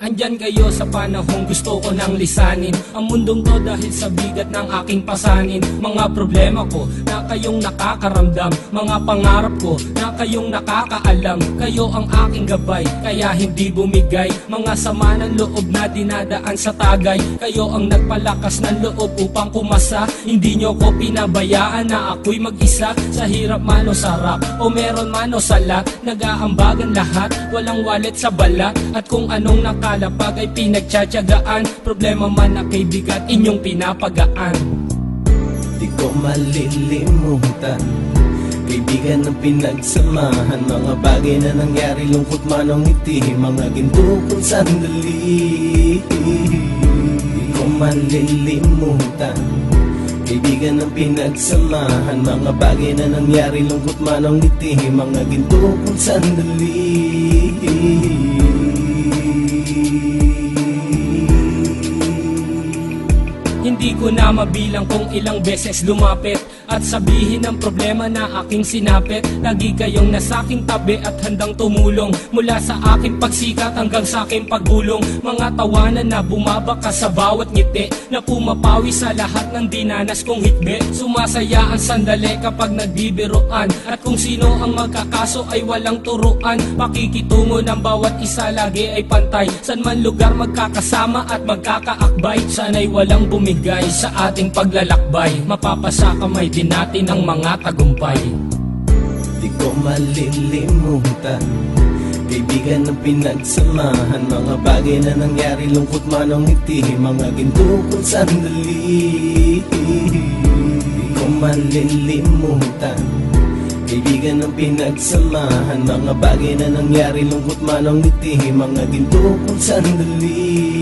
Andyan kayo sa panahong gusto ko nang lisanin ang mundong to dahil sa bigat ng aking pasanin. Mga problema ko na kayong nakakaramdam, mga pangarap ko na kayong nakakaalam. Kayo ang aking gabay, kaya hindi bumigay. Mga sama ng loob na dinadaan sa tagay, kayo ang nagpalakas ng loob upang kumasa. Hindi nyo ko pinabayaan na ako'y mag-isa. Sa hirap man o sarap, o meron man o salat, nag-aambagan lahat, walang wallet sa balat. At kung anong nakalapag ay pinagtsatsagaan, problema man na kay bigat, inyong pinapagaan. Di ko malilimutan, kaibigan ng pinagsamahan, mga bagay na nangyari, lungkot man o ngiti, mga ginto kong sandali. Di ko malilimutan, kaibigan ng pinagsamahan, mga bagay na nangyari, lungkot man o ngiti, mga ginto kong sandali. Hindi ko na mabilang kung ilang beses lumapit at sabihin ang problema na aking sinapit. Lagi kayong nasa aking tabi at handang tumulong, mula sa aking pagsikat hanggang sa aking paggulong. Mga tawanan na bumabaka sa bawat ngiti, na pumapawi sa lahat ng dinanas kong hitbe. Sumasaya ang sandali kapag nagbibiroan, at kung sino ang magkakaso ay walang turuan. Pakikitungo ng bawat isa lagi ay pantay, san man lugar magkakasama at magkakaakbay. Sana'y walang bumigay sa ating paglalakbay, mapapasa kamay din natin ang mga tagumpay. Di ko malilimutan, kaibigan ng pinagsamahan, mga bagay na nangyari, lungkot man o ngiti, mga ginto kong sandali. Di ko malilimutan, kaibigan ng pinagsamahan, mga bagay na nangyari, lungkot man o ngiti, mga ginto kong sandali.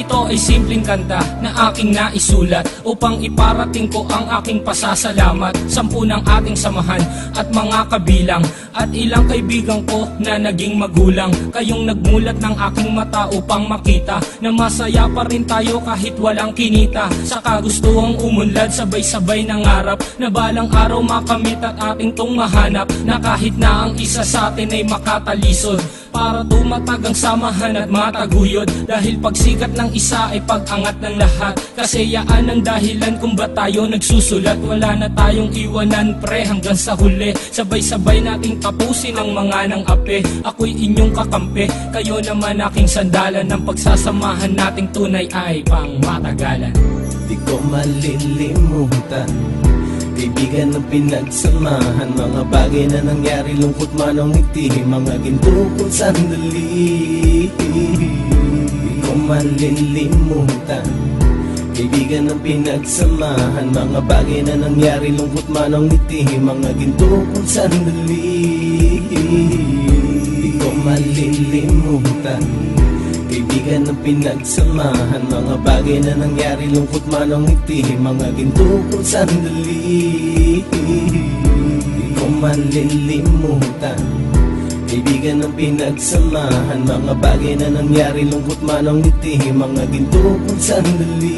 Ito ay simpleng kanta na aking naisulat upang iparating ko ang aking pasasalamat. 10 ng ating samahan at mga kabilang, at ilang kaibigan ko na naging magulang. Kayong nagmulat ng aking mata upang makita na masaya pa rin tayo kahit walang kinita. Sa kagustuhang umunlad, sabay-sabay nangarap na balang araw makamit at ating tong mahanap, na kahit na ang isa sa atin ay makatalisod, para tumatag ang samahan at mataguyod. Dahil pagsikat ng isa ay pag-angat ng lahat, kasi yaan ang dahilan kung ba't tayo nagsusulat. Wala na tayong iwanan pre hanggang sa huli, sabay-sabay nating tapusin ang mga nang ape. Ako'y inyong kakampi, kayo naman aking sandalan, ng pagsasamahan nating tunay ay pang matagalan. Di ko malilimutan, kaibigan ng pinagsamahan, mga bagay na nangyari, lungkot man o ngiti, mga ginto kong sandali. Di ko malilimutan, kaibigan ng pinagsamahan, mga bagay na nangyari, lungkot man o ngiti, mga ginto kong sandali. Di ko malilimutan, kaibigan ng pinagsamahan, mga bagay na nangyari, lungkot man o ngiti, mga ginto kong sandali. Di ko malilimutan, kaibigan ng pinagsamahan, mga bagay na nangyari, lungkot man o ngiti, mga ginto kong sandali.